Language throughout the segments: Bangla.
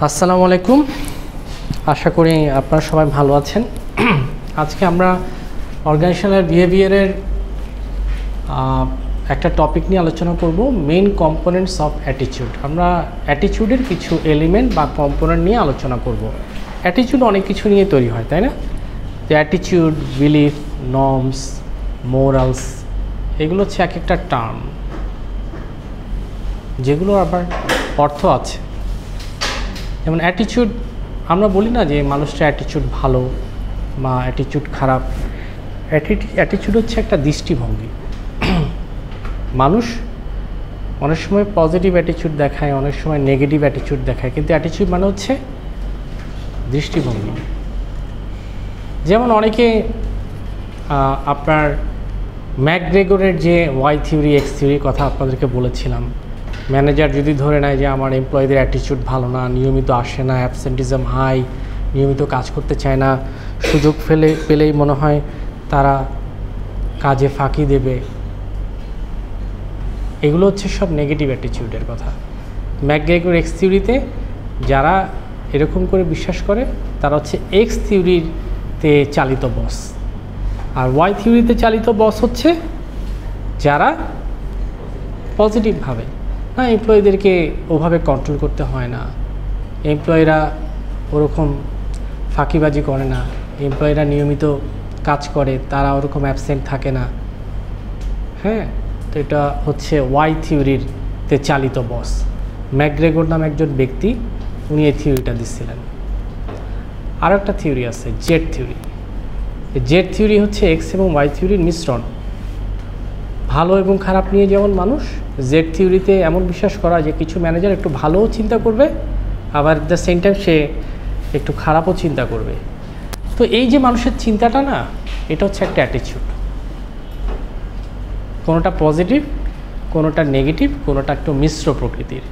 আসসালামু আলাইকুম। আশা করি আপনারা সবাই ভালো আছেন। আজকে আমরা অর্গানাইজেশনাল বিহেভিয়ারের একটা টপিক নিয়ে আলোচনা করব, মেইন কম্পোনেন্টস অফ অ্যাটিটিউড। আমরা অ্যাটিটিউডের কিছু এলিমেন্ট বা কম্পোনেন্ট নিয়ে আলোচনা করব। অ্যাটিটিউড অনেক কিছু নিয়ে তৈরি হয়, তাই না? যে অ্যাটিটিউড, বিলিফ, নর্মস, মোরালস, এগুলো হচ্ছে এক একটা টার্ম যেগুলো আবার অর্থ আছে। যেমন অ্যাটিটিউড, আমরা বলি না যে মানুষটা অ্যাটিটিউড ভালো বা অ্যাটিটিউড খারাপ। অ্যাটিটিউড হচ্ছে একটা দৃষ্টিভঙ্গি। মানুষ অনেক সময় পজিটিভ অ্যাটিটিউড দেখায়, অনেক সময় নেগেটিভ অ্যাটিটিউড দেখায়, কিন্তু অ্যাটিটিউড মানে হচ্ছে দৃষ্টিভঙ্গি। যেমন অনেকে আপনার ম্যাকগ্রেগরের যে ওয়াই থিওরি, এক্স থিওরির কথা আপনাদেরকে বলেছিলাম, ম্যানেজার যদি ধরে নেয় যে আমার এমপ্লয়ীদের অ্যাটিটিউড ভালো না, নিয়মিত আসে না, অ্যাবসেন্টিজম হাই, নিয়মিত কাজ করতে চায় না, সুযোগ পেলেই মনে হয় তারা কাজে ফাঁকি দেবে, এগুলো হচ্ছে সব নেগেটিভ অ্যাটিটিউডের কথা। ম্যাকগ্রেগর এক্স থিওরিতে যারা এরকম করে বিশ্বাস করে তারা হচ্ছে এক্স থিওরিতে চালিত বস, আর ওয়াই থিওরিতে চালিত বস হচ্ছে যারা পজিটিভভাবে না, এমপ্লয়ীদেরকে ওভাবে কন্ট্রোল করতে হয় না, এমপ্লয়িরা ওরকম ফাঁকিবাজি করে না, এমপ্লয়িরা নিয়মিত কাজ করে, তারা ওরকম অ্যাবসেন্ট থাকে না। হ্যাঁ, তো এটা হচ্ছে ওয়াই থিওরিতে চালিত বস। ম্যাকগ্রেগর নাম একজন ব্যক্তি, উনি এই থিওরিটা দিচ্ছিলেন। আর একটা থিওরি আছে জেড থিওরি। জেড থিওরি হচ্ছে এক্স এবং ওয়াই থিওরির মিশ্রণ। ভালো এবং খারাপ নিয়ে যেমন মানুষ, জেড থিওরিতে এমন বিশ্বাস করা যে কিছু ম্যানেজার একটু ভালোও চিন্তা করবে, আবার দ্য সেম টাইম সে একটু খারাপও চিন্তা করবে। তো এই যে মানুষের চিন্তাটা না, এটা হচ্ছে একটা অ্যাটিটিউড। কোনোটা পজিটিভ, কোনোটা নেগেটিভ, কোনোটা একটু মিশ্র প্রকৃতির।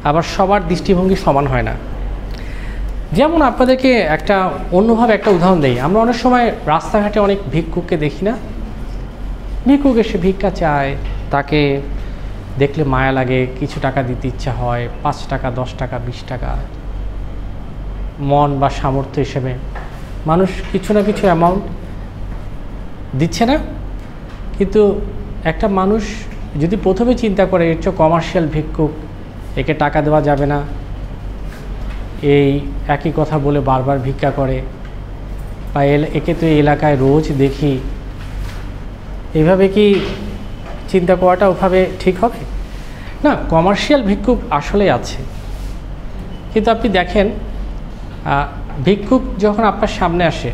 আবার সবার দৃষ্টিভঙ্গি সমান হয় না। যেমন আপনাদেরকে একটা অন্যভাবে একটা উদাহরণ দেই। আমরা অনেক সময় রাস্তাঘাটে অনেক ভিক্ষুককে দেখি না? ভিক্ষুক এসে ভিক্ষা চায়, তাকে দেখলে মায়া লাগে, কিছু টাকা দিতে ইচ্ছা হয়, 5 টাকা, 10 টাকা, 20 টাকা, মন বা সামর্থ্য হিসেবে মানুষ কিছু না কিছু অ্যামাউন্ট দিচ্ছে না? কিন্তু একটা মানুষ যদি প্রথমে চিন্তা করে এর চেয়ে কমার্শিয়াল ভিক্ষুক, একে টাকা দেওয়া যাবে না, এই একই কথা বলে বারবার ভিক্ষা করে, বা একে তো এই এলাকায় রোজ দেখি, এইভাবে কি চিন্তা করাটা ওভাবে ঠিক হবে? না, কমার্শিয়াল ভিক্ষুক আসলে আছে। কিন্তু আপনি দেখেন, ভিক্ষুক যখন আপনার সামনে আসে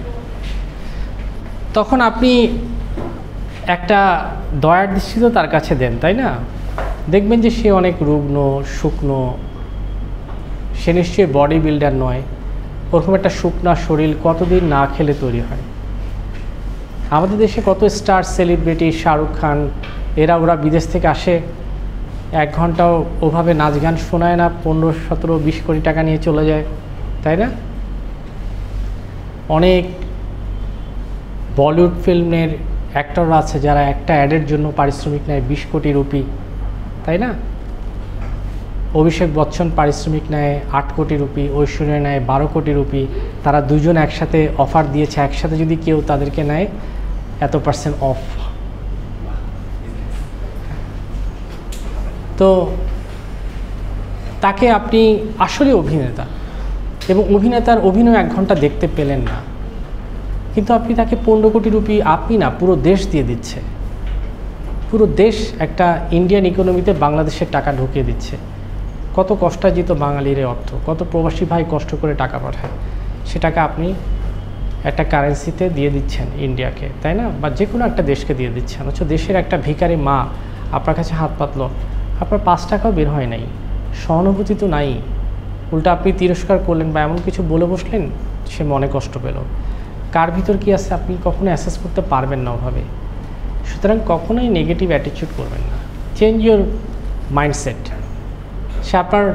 তখন আপনি একটা দয়ার দৃষ্টিতে তার কাছে দেন, তাই না? দেখবেন যে সে অনেক রুগ্ন, শুকনো, সে নিশ্চয়ই বডি বিল্ডার নয়। ওরকম একটা শুকনা শরীর কতদিন না খেলে তৈরি হয়? আমাদের দেশে কত স্টার সেলিব্রিটি, শাহরুখ খান, ওরা বিদেশ থেকে আসে, 1 ঘন্টাও ওভাবে নাচ গান শোনায় না, 15, 17, 20 কোটি টাকা নিয়ে চলে যায়, তাই না? অনেক বলিউড ফিল্মের অ্যাক্টররা আছে যারা একটা অ্যাডের জন্য পারিশ্রমিক নেয় 20 কোটি রুপি, তাই না? অভিষেক বচ্চন পারিশ্রমিক নেয় 8 কোটি রুপি, ঐশ্বর্যা নেয় 12 কোটি রুপি। তারা দুজন একসাথে অফার দিয়েছে, একসাথে যদি কেউ তাদেরকে নেয় এত % অফ। তো তাকে আপনি আসলে অভিনেতা, এবং অভিনেতার অভিনয় 1 ঘন্টা দেখতে পেলেন না, কিন্তু আপনি তাকে 15 কোটি রুপি, আপনি না পুরো দেশ দিয়ে দিচ্ছে। পুরো দেশ একটা ইন্ডিয়ান ইকোনমিতে বাংলাদেশের টাকা ঢুকিয়ে দিচ্ছে। কত কষ্টার্জিত বাঙালির অর্থ, কত প্রবাসী ভাই কষ্ট করে টাকা পাঠায়, সেটাকে আপনি একটা কারেন্সিতে দিয়ে দিচ্ছেন ইন্ডিয়াকে, তাই না? বা যে কোনো একটা দেশকে দিয়ে দিচ্ছেন। অথচ দেশের একটা ভিখারি মা আপনার কাছে হাত পাতল, আপনার 5 টাকাও বের হয় নাই, সহানুভূতি তো নাই, উল্টা আপনি তিরস্কার করলেন বা এমন কিছু বলে বসলেন, সে মনে কষ্ট পেল। কার ভিতর কি আছে আপনি কখনো অ্যাসেস করতে পারবেন না ওভাবে। সুতরাং কখনোই নেগেটিভ অ্যাটিটিউড করবেন না। Change your mindset. সে আপনার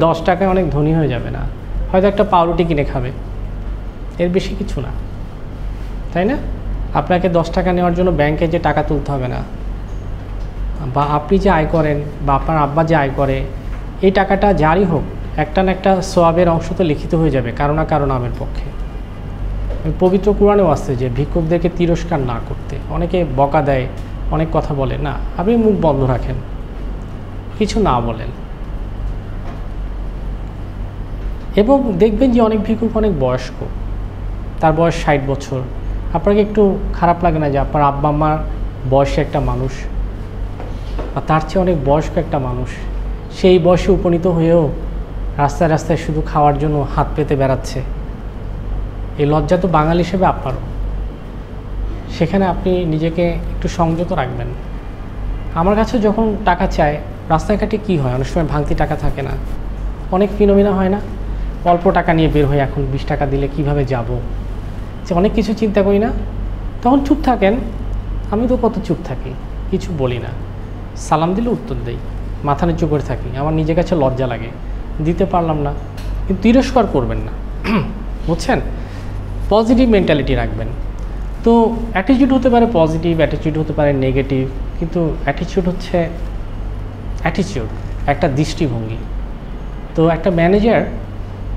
10 টাকায় অনেক ধনী হয়ে যাবে না, হয়তো একটা পাউরুটি কিনে খাবে, এর বেশি কিছু না, তাই না? আপনাকে 10 টাকা নেওয়ার জন্য ব্যাংকে যে টাকা তুলতে হবে না, বা আপনি যে আয় করেন বা আপনার আব্বা যে আয় করে, এই টাকাটা যারই হোক একটা না একটা সোয়াবের অংশ তো লিখিত হয়ে যাবে কারো না কারো নামের পক্ষে। পবিত্র কোরআনেও আছে যে ভিক্ষুকদেরকে তিরস্কার না করতে। অনেকে বকা দেয়, অনেক কথা বলে, না, আপনি মুখ বন্ধ রাখেন, কিছু না বলেন। এবং দেখবেন যে অনেক ভিক্ষুক অনেক বয়স্ক, তার বয়স 60 বছর। আপনাকে একটু খারাপ লাগে না যে আপনার আব্বা আম্মার বয়সে একটা মানুষ বা তার চেয়ে অনেক বয়স্ক একটা মানুষ সেই বয়সে উপনীত হয়েও রাস্তায় রাস্তায় শুধু খাওয়ার জন্য হাত পেতে বেড়াচ্ছে? এই লজ্জা তো বাঙালি হিসেবে আপনারও। সেখানে আপনি নিজেকে একটু সংযত রাখবেন। আমার কাছে যখন টাকা চায়, রাস্তাঘাটে কী হয়, অনেক সময় ভাঙতি টাকা থাকে না, অনেক ফিনোমিনা হয় না, অল্প টাকা নিয়ে বের হই, এখন 20 টাকা দিলে কিভাবে যাব, যে অনেক কিছু চিন্তা করি না। তখন চুপ থাকেন, আমি তো কত চুপ থাকি, কিছু বলি না, সালাম দিলে উত্তর দেই, মাথা নিচু করে থাকি। আমার নিজের কাছে লজ্জা লাগে, দিতে পারলাম না, কিন্তু তিরস্কার করবেন না, বুঝছেন? পজিটিভ মেন্টালিটি রাখবেন। তো অ্যাটিটিউড হতে পারে পজিটিভ, অ্যাটিটিউড হতে পারে নেগেটিভ, কিন্তু অ্যাটিটিউড হচ্ছে অ্যাটিটিউড, একটা দৃষ্টিভঙ্গি। তো একটা ম্যানেজার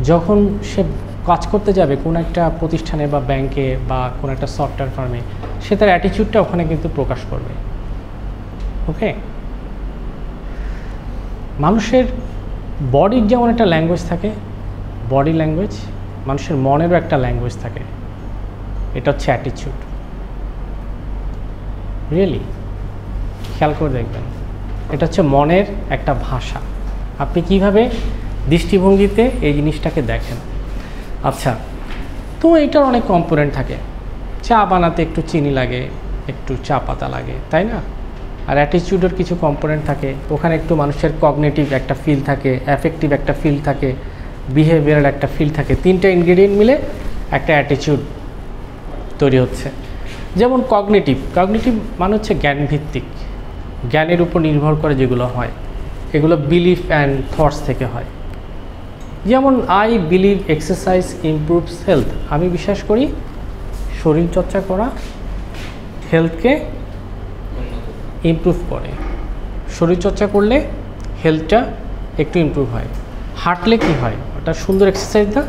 যখন সে কাজ করতে যাবে কোনো একটা প্রতিষ্ঠানে বা ব্যাংকে বা কোনো একটা সফটওয়্যার ফার্মে, সে তার অ্যাটিটিউডটা ওখানে কিন্তু প্রকাশ করবে। ওকে, মানুষের বডির যেমন একটা ল্যাঙ্গুয়েজ থাকে, বডি ল্যাঙ্গুয়েজ, মানুষের মনেরও একটা ল্যাঙ্গুয়েজ থাকে, এটা হচ্ছে অ্যাটিটিউড। রিয়েলি খেয়াল করে দেখবেন, এটা হচ্ছে মনের একটা ভাষা। আপনি কিভাবে দৃষ্টিভঙ্গিতে এই জিনিসটাকে দেখেন। আচ্ছা, তো এইটার অনেক কম্পোনেন্ট থাকে। চা বানাতে একটু চিনি লাগে, একটু চা পাতা লাগে, তাই না? আর অ্যাটিটিউডের কিছু কম্পোনেন্ট থাকে, ওখানে একটু মানুষের কগনিটিভ একটা ফিল থাকে, অ্যাফেক্টিভ একটা ফিল থাকে, বিহেভিয়ারাল একটা ফিল থাকে। 3টা ইনগ্রেডিয়েন্ট মিলে একটা অ্যাটিটিউড তৈরি হচ্ছে। যেমন কগনিটিভ মানে হচ্ছে জ্ঞানভিত্তিক, জ্ঞানের উপর নির্ভর করে যেগুলো হয়, এগুলো বিলিফ অ্যান্ড থটস থেকে হয়। যেমন I believe exercise improves health, আমি বিশ্বাস করি শরীরচর্চা করা হেলথকে ইমপ্রুভ করে। শরীরচর্চা করলে হেলথটা একটু ইমপ্রুভ হয়। হাঁটলে কি হয়, ওটা সুন্দর এক্সারসাইজ না,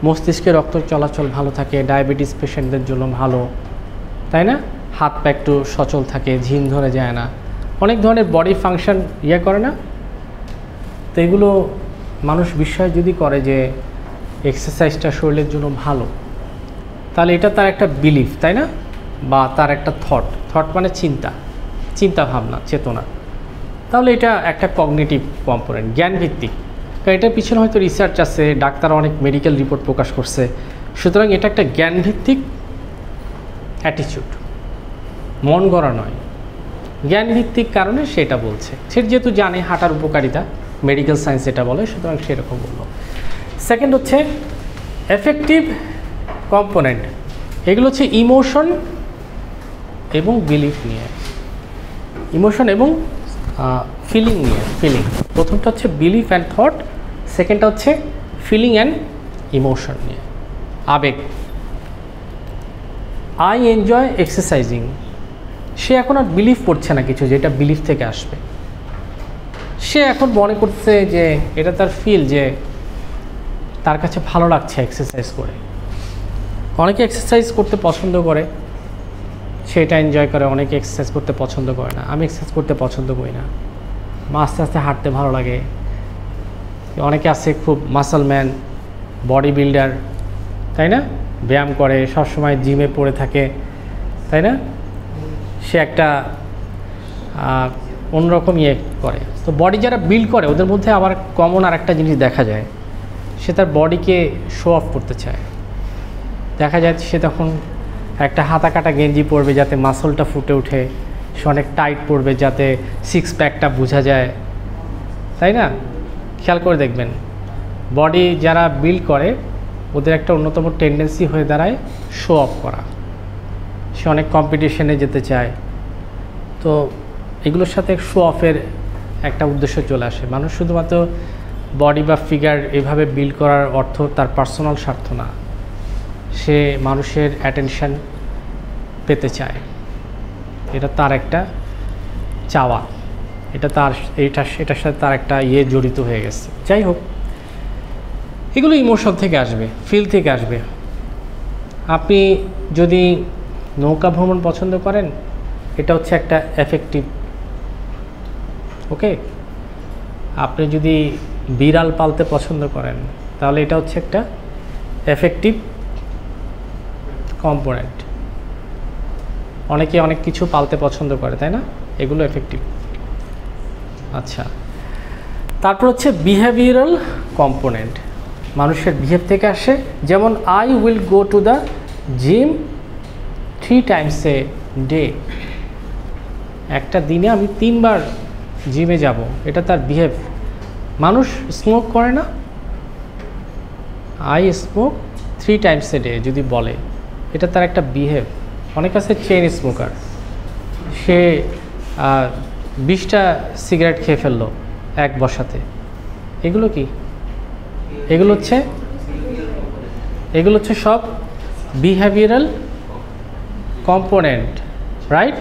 মস্তিষ্কে রক্ত চলাচল ভালো থাকে, ডায়াবেটিস পেশেন্টদের জন্য ভালো, তাই না? হাত পা একটু সচল থাকে, ঝিম ধরে যায় না, অনেক ধরনের বডি ফাংশন করে না? তো এগুলো মানুষ বিশ্বাস যদি করে যে এক্সারসাইজটা শরীরের জন্য ভালো, তাহলে এটা তার একটা বিলিফ, তাই না? বা তার একটা থট মানে চিন্তা ভাবনা, চেতনা। তাহলে এটা একটা কগনিটিভ কম্পোনেন্ট, জ্ঞানভিত্তিক। কারণ এটার পিছনে হয়তো রিসার্চ আছে, ডাক্তার অনেক মেডিকেল রিপোর্ট প্রকাশ করছে। সুতরাং এটা একটা জ্ঞানভিত্তিক অ্যাটিটিউড, মন গড়া নয়, জ্ঞানভিত্তিক কারণে সেটা বলছে। সে যেহেতু জানে হাঁটার উপকারিতা, মেডিকেল সায়েন্স এটা বলে, সুতরাং সেরকম বললো। সেকেন্ড হচ্ছে এফেক্টিভ কম্পোনেন্ট, এগুলো হচ্ছে ইমোশন এবং বিলিফ নিয়ে, ইমোশন এবং ফিলিং নিয়ে। প্রথমটা হচ্ছে বিলিফ অ্যান্ড থট, সেকেন্ডটা হচ্ছে ফিলিং অ্যান্ড ইমোশন নিয়ে, আবেগ। আই এনজয় এক্সারসাইজিং, সে এখন আর বিলিভ করছে না কিছু যেটা বিলিভ থেকে আসবে, সে এখন মনে করছে যে এটা তার ফিল, যে তার কাছে ভালো লাগছে এক্সারসাইজ করে। অনেকে এক্সারসাইজ করতে পছন্দ করে, সেটা এনজয় করে, অনেকে এক্সারসাইজ করতে পছন্দ করে না। আমি এক্সারসাইজ করতে পছন্দ করি না, আস্তে আস্তে হাঁটতে ভালো লাগে। অনেকে আছে খুব মাসল ম্যান, বডি বিল্ডার, তাই না? ব্যায়াম করে, সবসময় জিমে পড়ে থাকে, তাই না? সে একটা অন্যরকম করে। তো বডি যারা বিল্ড করে ওদের মধ্যে আবার কমন আর একটা জিনিস দেখা যায়, সে তার বডিকে শো অফ করতে চায়। দেখা যায় সে তখন একটা হাতা কাটা গেঞ্জি পরবে যাতে মাসলটা ফুটে ওঠে, সে অনেক টাইট পরবে যাতে সিক্স প্যাকটা বোঝা যায়, তাই না? খেয়াল করে দেখবেন, বডি যারা বিল্ড করে ওদের একটা অন্যতম টেন্ডেন্সি হয়ে দাঁড়ায় শো অফ করা। সে অনেক কম্পিটিশনে যেতে চায়, তো এগুলোর সাথে শো অফের একটা উদ্দেশ্য চলে আসে। মানুষ শুধুমাত্র বডি বা ফিগার এভাবে বিল্ড করার অর্থ তার পার্সোনাল স্বার্থ না, সে মানুষের অ্যাটেনশন পেতে চায়, এটা তার একটা চাওয়া। এটার সাথে তার একটা জড়িত হয়ে গেছে। যাই হোক, এগুলো ইমোশন থেকে আসবে, ফিল থেকে আসবে। আপনি যদি নৌকা ভ্রমণ পছন্দ করেন, এটা হচ্ছে একটা এফেক্টিভ। ওকে, আপনি যদি বিড়াল পালতে পছন্দ করেন, তাহলে এটা হচ্ছে একটা এফেক্টিভ কম্পোনেন্ট। অনেকে অনেক কিছু পালতে পছন্দ করে, তাই না? এগুলো এফেক্টিভ। আচ্ছা, তারপর হচ্ছে বিহেভিয়ারাল কম্পোনেন্ট, মানুষের বিহেভ থেকে আসে। যেমন I will go to the gym 3 times a day, একটা দিনে আমি 3 বার জিমে যাব, এটা তার বিহেভ। মানুষ স্মোক করে না, I smoke 3 times a day যদি বলে, এটা তার একটা বিহেভ। অনেক আছে চেইন স্মোকার, সে 20টা সিগারেট খেয়ে ফেললো এক বসাতে। এগুলো কি? এগুলো হচ্ছে সব বিহেভিয়ারাল কম্পোনেন্ট, রাইট?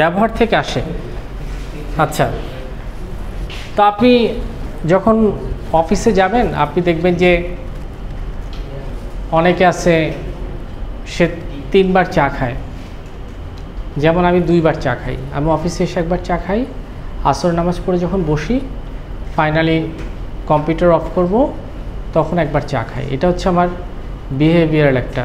ব্যবহার থেকে আসে। আচ্ছা, তো আপনি যখন অফিসে যাবেন, আপনি দেখবেন যে অনেকে আছে সে 3 বার চা খায়। যেমন আমি 2 বার চা খাই। আমি অফিসে এসে একবার চা খাই, আসর নামাজ পড়ে যখন বসি, ফাইনালি কম্পিউটার অফ করব, তখন একবার চা খাই। এটা হচ্ছে আমার বিহেভিয়ারাল একটা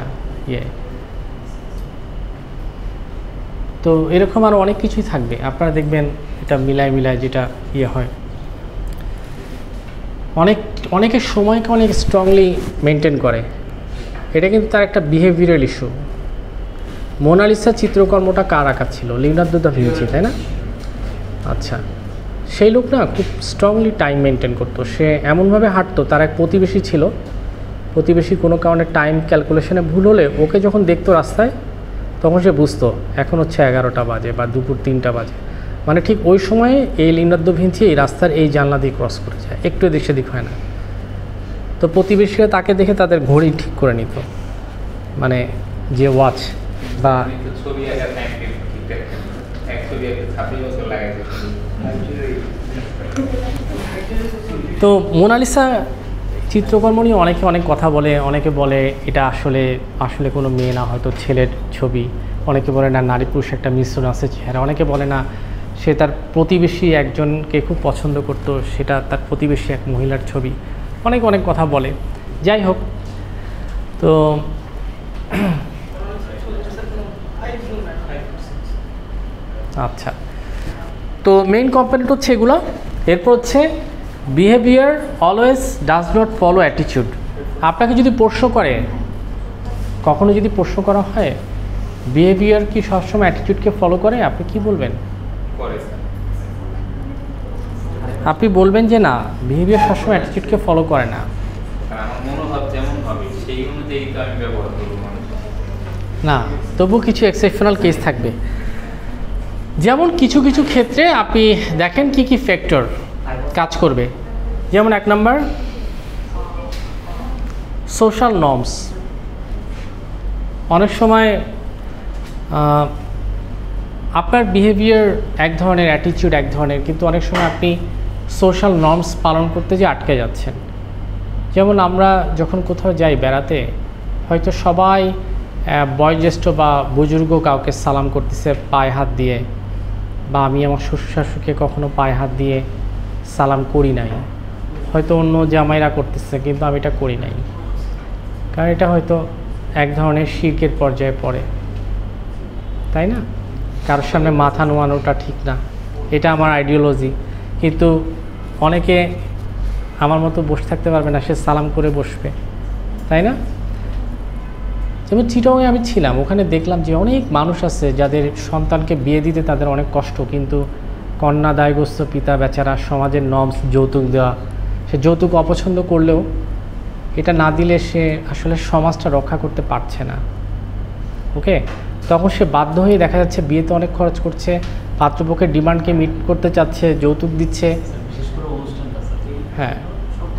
তো এরকম আরও অনেক কিছুই থাকবে, আপনারা দেখবেন এটা মিলায় যেটা হয়। অনেকের সময়কে অনেক স্ট্রংলি মেনটেন করে, এটা কিন্তু তার একটা বিহেভিয়ারাল ইস্যু। মোনালিসা চিত্রকর্মটা কার আঁকা ছিল? লিওনার্দো দা ভিঞ্চি, তাই না? আচ্ছা, সেই লোক না খুব স্ট্রংলি টাইম মেনটেন করতো। সে এমনভাবে হাঁটতো, তার এক প্রতিবেশী ছিল, প্রতিবেশী কোনো কারণে টাইম ক্যালকুলেশনে ভুল হলে ওকে যখন দেখতো রাস্তায়, তখন সে বুঝতো এখন হচ্ছে 11টা বাজে বা দুপুর 3টা বাজে। মানে ঠিক ওই সময়ে এই লিওনার্দো ভিঞ্চি এই রাস্তার এই জানলা দিয়ে ক্রস করে যায়, একটু এদিক সেদিক হয় না। তো প্রতিবেশীরা তাকে দেখে তাদের ঘড়ি ঠিক করে নিত, মানে যে ওয়াচ বা তো মোনালিসা চিত্রকর্ম নিয়ে অনেকে অনেক কথা বলে। অনেকে বলে এটা আসলে কোনো মেয়ে না, হয়তো ছেলের ছবি। অনেকে বলে না, নারী পুরুষ একটা মিশ্রণ আছে চেহারা। অনেকে বলে না, সে তার প্রতিবেশী একজনকে খুব পছন্দ করতো, সেটা তার প্রতিবেশী এক মহিলার ছবি। অনেক কথা বলে। যাই হোক, তো আচ্ছা, তো মেইন কম্পোনেন্ট হচ্ছে এগুলো। এরপর হচ্ছে behaviour always does not follow attitude. আপনাকে যদি প্রশ্ন করে, কখনো যদি প্রশ্ন করা হয় বিহেভিয়ার কি সবসময় অ্যাটিটিউডকে ফলো করে, আপনি কি বলবেন? আপনি বলবেন যে না, বিহেভিয়ার সবসময় অ্যাটিটিউডকে ফলো করে না। না, তবু কিছু এক্সেপশনাল কেস থাকবে। যেমন কিছু ক্ষেত্রে আপনি দেখেন কি ফ্যাক্টর কাজ করবে। যেমন 1 নাম্বার, সোশ্যাল নর্মস। অনেক সময় আপনার বিহেভিয়ার এক ধরনের, অ্যাটিটিউড এক ধরনের, কিন্তু অনেক সময় আপনি সোশ্যাল নর্মস পালন করতে যে আটকে যাচ্ছেন। যেমন আমরা যখন কোথাও যাই বেড়াতে, হয়তো সবাই বয়োজ্যেষ্ঠ বা বুজুর্গ কাউকে সালাম করতেছে পায়ে হাত দিয়ে, বা আমি আমার শ্বশুর শাশুড়িকে কখনো পায়ে হাত দিয়ে সালাম করি নাই। হয়তো অন্য জামাইরা করতেছে, কিন্তু আমি এটা করি নাই, কারণ এটা হয়তো এক ধরনের শিরকের পর্যায়ে পড়ে, তাই না? কারোর সামনে মাথা নোয়ানোটা ঠিক না, এটা আমার আইডিওলজি। কিন্তু অনেকে আমার মতো বসে থাকতে পারবে না, সে সালাম করে বসবে, তাই না? যেমন চিটাগংয়ে আমি ছিলাম, ওখানে দেখলাম যে অনেক মানুষ আছে যাদের সন্তানকে বিয়ে দিতে তাদের অনেক কষ্ট, কিন্তু কন্যা দায়গ্রস্ত পিতা বেচারা, সমাজের নর্মস, যৌতুক দেওয়া, সে যৌতুক অপছন্দ করলেও এটা না দিলে সে আসলে সমাজটা রক্ষা করতে পারছে না। ওকে, তখন সে বাধ্য হয়ে দেখা যাচ্ছে বিয়েতে অনেক খরচ করছে, পাত্রপক্ষের ডিমান্ডকে মিট করতে চাচ্ছে, যৌতুক দিচ্ছে। হ্যাঁ,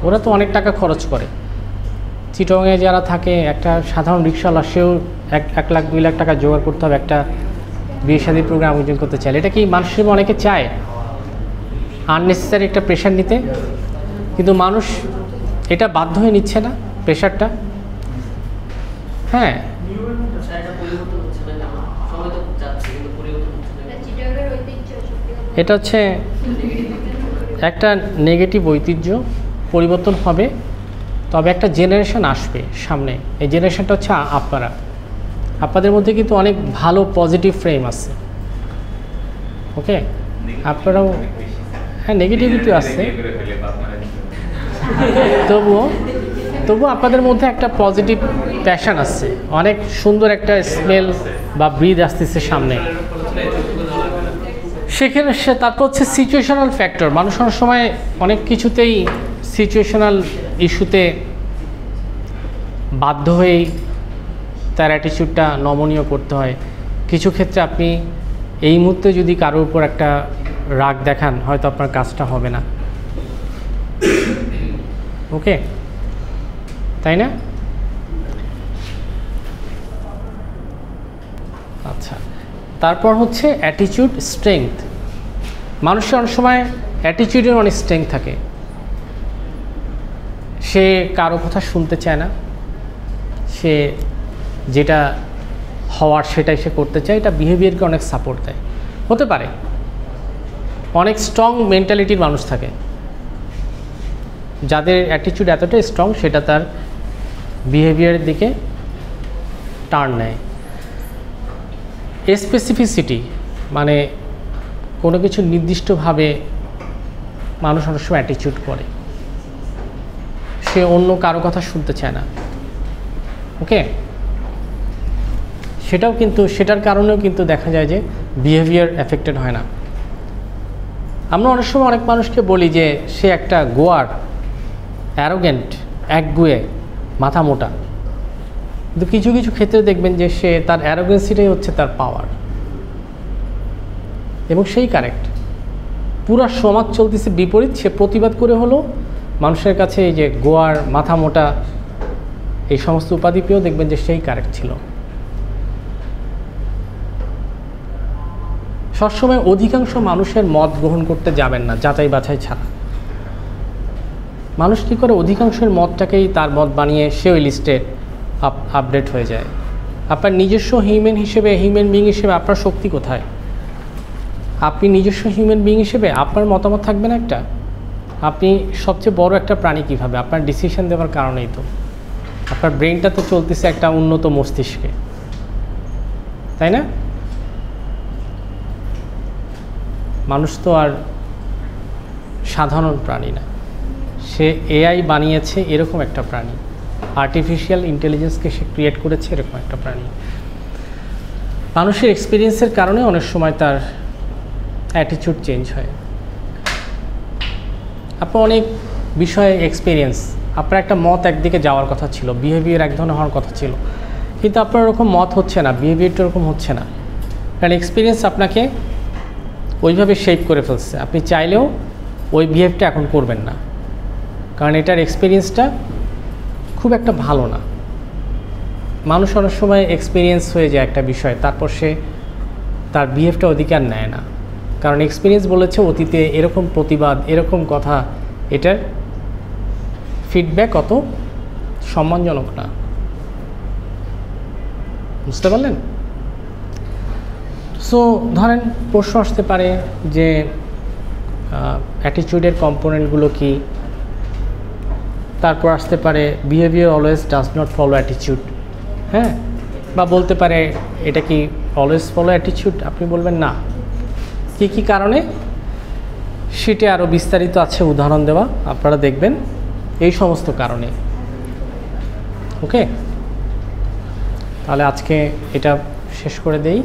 ওরা তো অনেক টাকা খরচ করে। চিটাগংয়ে যারা থাকে, একটা সাধারণ রিক্সাওয়ালা, সেও 1 লাখ 2 লাখ টাকা জোগাড় করতে হবে একটা বিয়ে শাদী প্রোগ্রাম আয়োজন করতে চাইলে। এটা কি মানুষের অনেকে চায়? আননেসেসারি একটা প্রেশার নিতে, কিন্তু মানুষ এটা বাধ্য হয়ে নিচ্ছে না প্রেশারটা। হ্যাঁ, এটা হচ্ছে একটা নেগেটিভ ঐতিহ্য, পরিবর্তন হবে, তবে একটা জেনারেশন আসবে সামনে। এই জেনারেশনটা হচ্ছে আপনাদের মধ্যে কিন্তু অনেক ভালো পজিটিভ ফ্রেম আছে। ওকে, আপনারাও হ্যাঁ নেগেটিভিটি আছে, তবুও আপনাদের মধ্যে একটা পজিটিভ প্যাশন আছে, অনেক সুন্দর একটা স্মেল বা ব্রিথ আসতেছে সামনে। সেখানে তারপর হচ্ছে সিচুয়েশনাল ফ্যাক্টর। মানুষ অনেক সময় অনেক কিছুতেই সিচুয়েশনাল ইস্যুতে বাধ্য হয়েই তার অ্যাটিটিউডটা নমনীয় করতে হয়। কিছু ক্ষেত্রে আপনি এই মুহূর্তে যদি কারোর উপর একটা রাগ দেখান, হয়তো আপনার কাজটা হবে না। ওকে, তাই না? আচ্ছা, তারপর হচ্ছে অ্যাটিটিউড স্ট্রেংথ। মানুষের অনেক সময় অ্যাটিটিউডের অনেক স্ট্রেংথ থাকে, সে কারো কথা শুনতে চায় না, সে যেটা হওয়ার সেটাই সে করতে চায়। এটা বিহেভিয়ারকে অনেক সাপোর্ট দেয়। হতে পারে অনেক স্ট্রং মেন্টালিটির মানুষ থাকে, যাদের অ্যাটিটিউড এতটাই স্ট্রং সেটা তার বিহেভিয়ারের দিকে টার্ন নেয়। স্পেসিফিসিটি মানে কোনো কিছু নির্দিষ্টভাবে মানুষ অনেক সময় অ্যাটিটিউড করে, সে অন্য কারো কথা শুনতে চায় না। ওকে, সেটার কারণেও কিন্তু দেখা যায় যে বিহেভিয়ার এফেক্টেড হয় না। আমরা অনেক সময় অনেক মানুষকে বলি যে সে একটা গোয়ার, অ্যারোগেন্ট, একগুয়ে, মাথা মোটা, কিন্তু কিছু কিছু ক্ষেত্রে দেখবেন যে সে তার অ্যারোগেন্সিটাই হচ্ছে তার পাওয়ার, এবং সেই কারেক্ট। পুরো সমাজ চলতেছে বিপরীত, সে প্রতিবাদ করে হলো মানুষের কাছে এই যে গোয়ার, মাথা মোটা এই সমস্ত উপাধি পেয়েও দেখবেন যে সেই কারেক্ট ছিল। সবসময় অধিকাংশ মানুষের মত গ্রহণ করতে যাবেন না যাচাই বাছাই ছাড়া। মানুষ কী করে অধিকাংশের মতটাকেই তার মত বানিয়ে সে ওই লিস্টে আপডেট হয়ে যায়। আপনার নিজস্ব হিউম্যান বিইং হিসেবে আপনার শক্তি কোথায়? আপনি নিজস্ব হিউম্যান বিইং হিসেবে আপনার মতামত থাকবে না একটা? আপনি সবচেয়ে বড় একটা প্রাণী কীভাবে? আপনার ডিসিশন দেওয়ার কারণেই তো। আপনার ব্রেনটা তো চলতেছে একটা উন্নত মস্তিষ্কে, তাই না? মানুষ তো আর সাধারণ প্রাণী না, সে এআই বানিয়েছে এরকম একটা প্রাণী, আর্টিফিশিয়াল ইন্টেলিজেন্সকে সে ক্রিয়েট করেছে এরকম একটা প্রাণী। মানুষের এক্সপিরিয়েন্সের কারণে অনেক সময় তার অ্যাটিটিউড চেঞ্জ হয়। আপনার অনেক বিষয়ে এক্সপিরিয়েন্স, আপনার একটা মত একদিকে যাওয়ার কথা ছিল, বিহেভিয়ার এক ধরনের হওয়ার কথা ছিল, কিন্তু আপনার ওরকম মত হচ্ছে না, বিহেভিয়ারটা ওরকম হচ্ছে না, কারণ এক্সপিরিয়েন্স আপনাকে ওইভাবে শেপ করে ফেলছে। আপনি চাইলেও ওই বিহেভটা এখন করবেন না, কারণ এটার এক্সপিরিয়েন্সটা খুব একটা ভালো না। মানুষ অনেক সময় এক্সপিরিয়েন্স হয়ে যায় একটা বিষয়, তারপর সে তার বিহেভটা অধিকার নেয় না, কারণ এক্সপিরিয়েন্স বলেছে অতীতে এরকম প্রতিবাদ, এরকম কথা, এটার ফিডব্যাক অত সম্মানজনক না। বুঝতে পারলেন? সো ধরেন প্রশ্ন আসতে পারে যে অ্যাটিটিউডের কম্পোনেন্টগুলো কি, তারপর আসতে পারে behaviour always does not follow attitude, হ্যাঁ, বা বলতে পারে এটা কি অলওয়েজ ফলো অ্যাটিটিউড। আপনি বলবেন না, কী কী কারণে, সেটা আরও বিস্তারিত আছে উদাহরণ দেওয়া, আপনারা দেখবেন এই সমস্ত কারণে। ওকে, তাহলে আজকে এটা শেষ করে দেই।